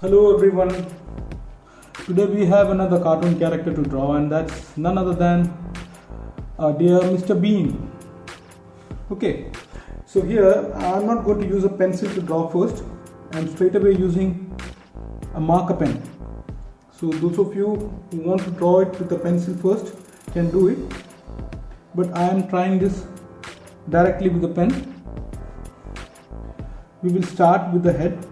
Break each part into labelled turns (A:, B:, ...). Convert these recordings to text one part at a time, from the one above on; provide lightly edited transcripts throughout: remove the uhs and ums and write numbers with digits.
A: Hello everyone. Today we have another cartoon character to draw, and that's none other than dear Mr. Bean. Okay, so here I'm not going to use a pencil to draw first. I'm straight away using a marker pen. So those of you who want to draw it with a pencil first can do it, but I am trying this directly with a pen. We will start with the head.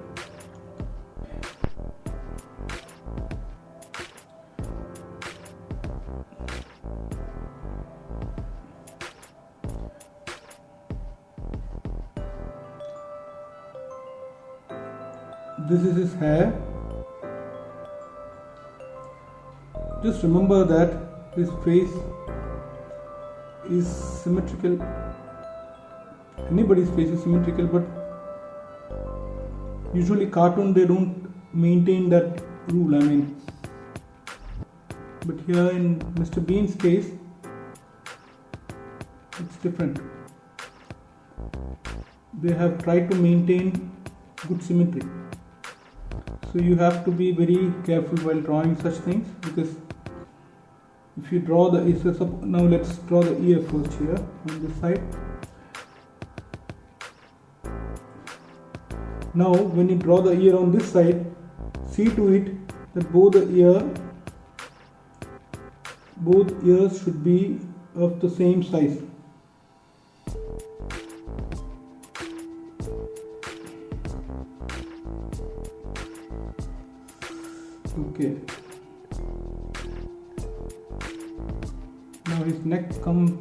A: This is his hair. Just remember that his face is symmetrical. Anybody's face is symmetrical, but usually cartoon they don't maintain that rule. But here in Mr. Bean's case, it's different. They have tried to maintain good symmetry. So you have to be very careful while drawing such things, because if you draw the ear, now let's draw the ear first here on this side. Now when you draw the ear on this side, see to it that both ears should be of the same size. Okay. Now his neck comes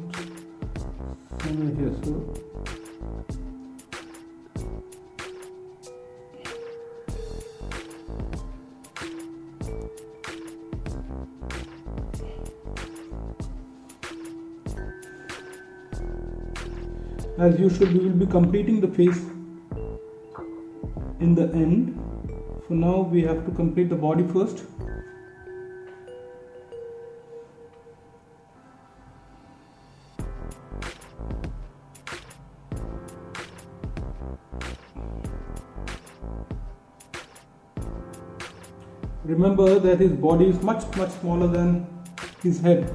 A: somewhere here. So as usual, we will be completing the face in the end. For now, we have to complete the body first. Remember that his body is much smaller than his head.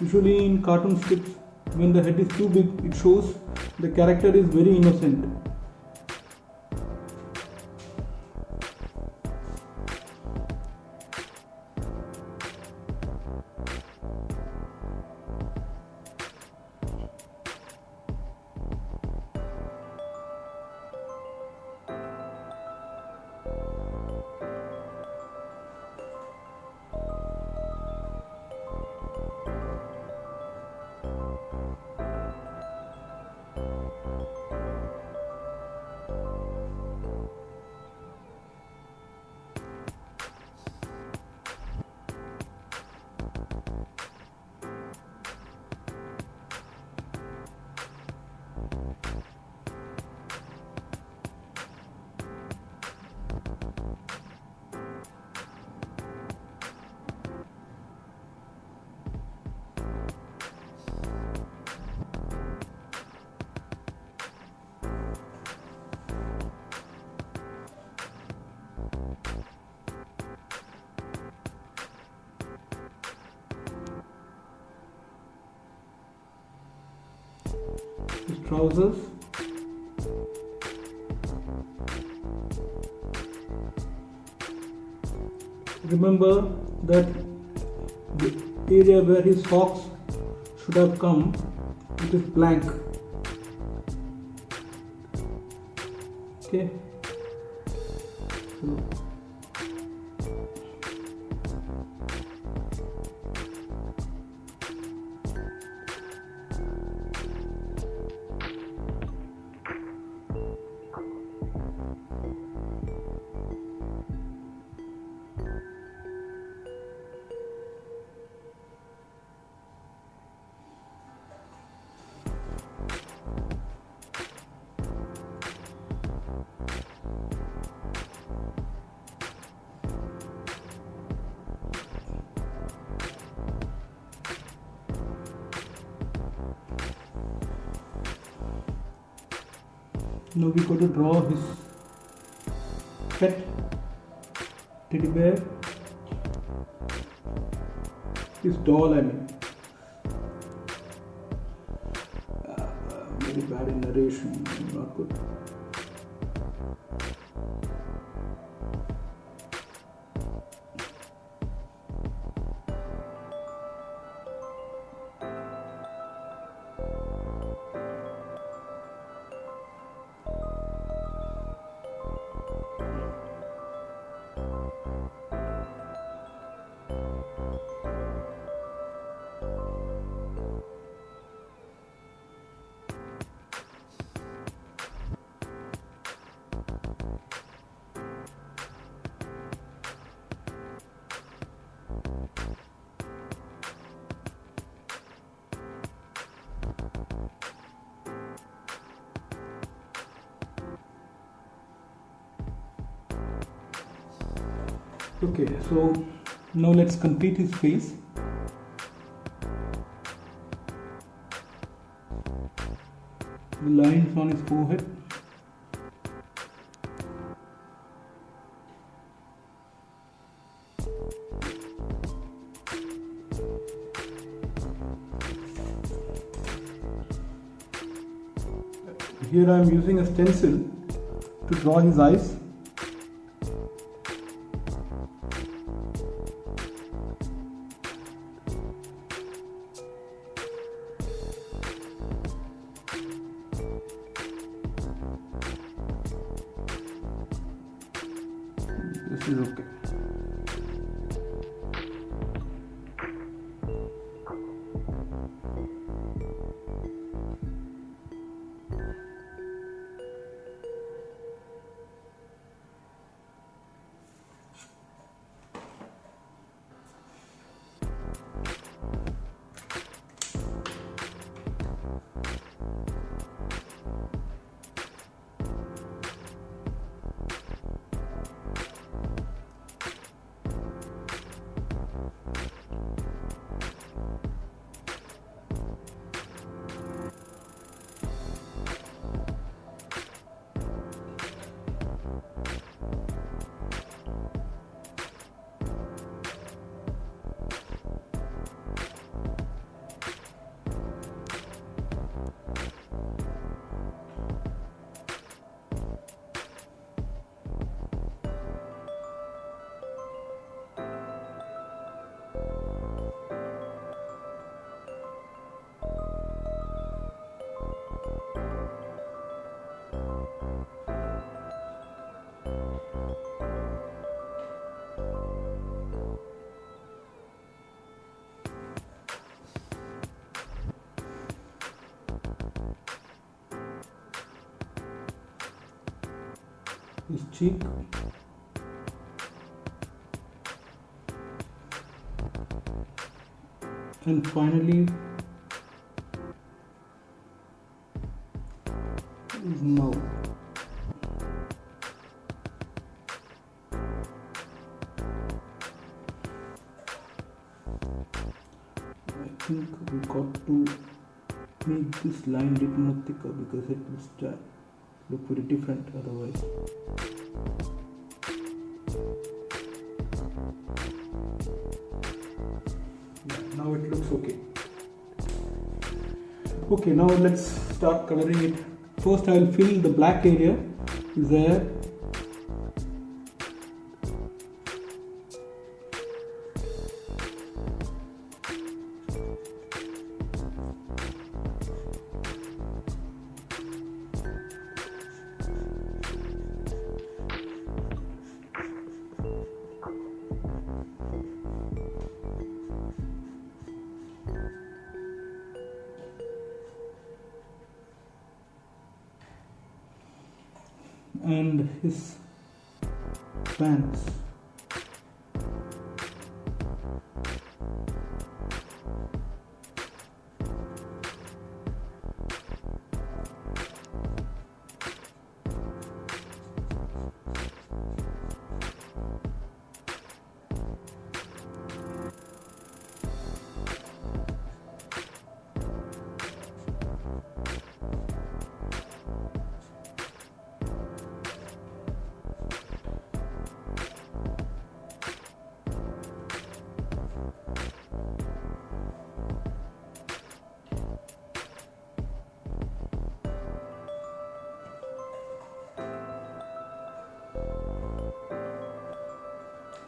A: Usually in cartoon strips, when the head is too big, it shows the character is very innocent. His trousers. Remember that the area where his socks should have come, it is blank. Okay. So, Now we got to draw his pet teddy bear, his doll, I mean. Very bad in narration, not good. Okay, so now let's complete his face. The lines on his forehead. Here I am using a stencil to draw his eyes. This is okay. His cheek, and finally his mouth. I think we got to make this line little more thicker because it will look very different otherwise. Yeah, now it looks okay. Okay, now let's start coloring it. First I will fill the black area is there. And his pants.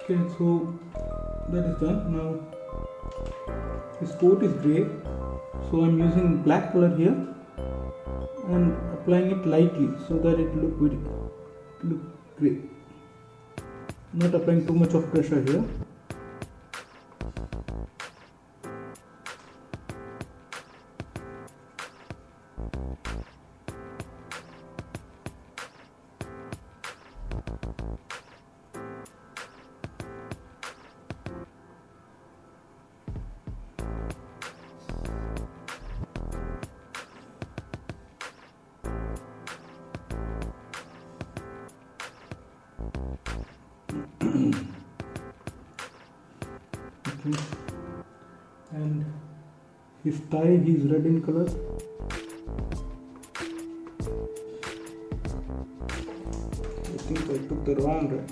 A: Okay, so that is done. Now his coat is grey, so I'm using black color here and applying it lightly so that it look grey. Not applying too much of pressure here. Okay. And his tie is red in color. I think I took the wrong red.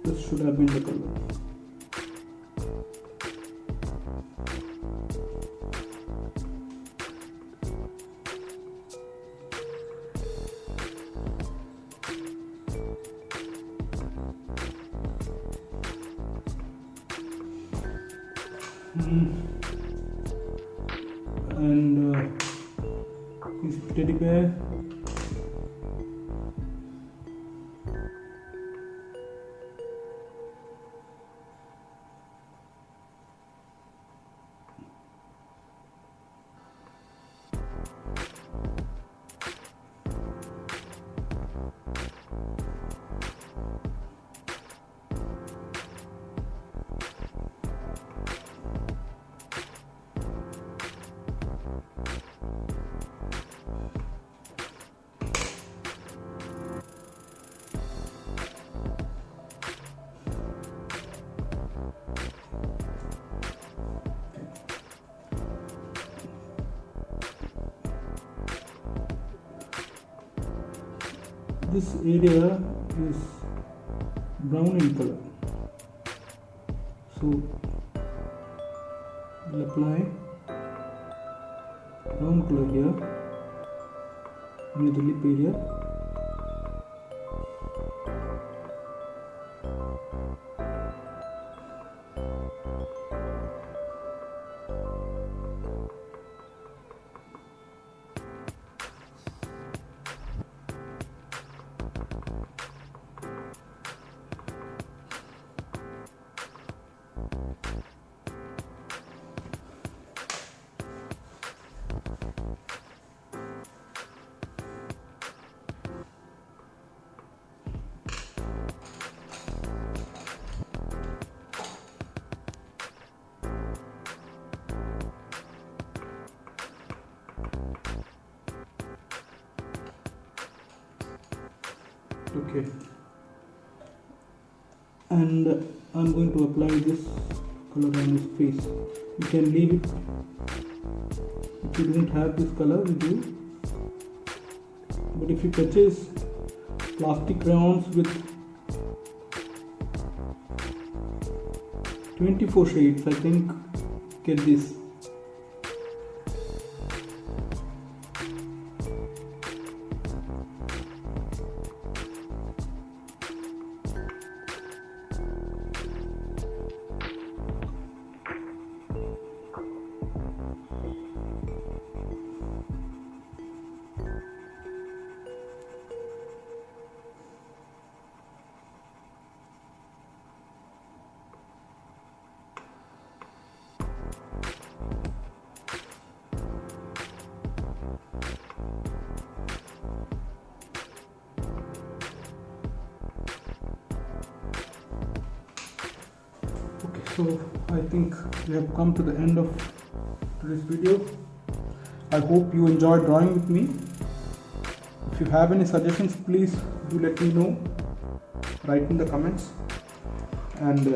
A: This should have been the color. And his teddy bear. This area is brown in color, so we'll apply brown color here near the lip area. Okay, and I'm going to apply this color on his face. You can leave it if you don't have this color with you, but if you purchase plastic crayons with 24 shades, I think, get this. So I think we have come to the end of today's video. I hope you enjoyed drawing with me. If you have any suggestions, please do let me know. Write in the comments, and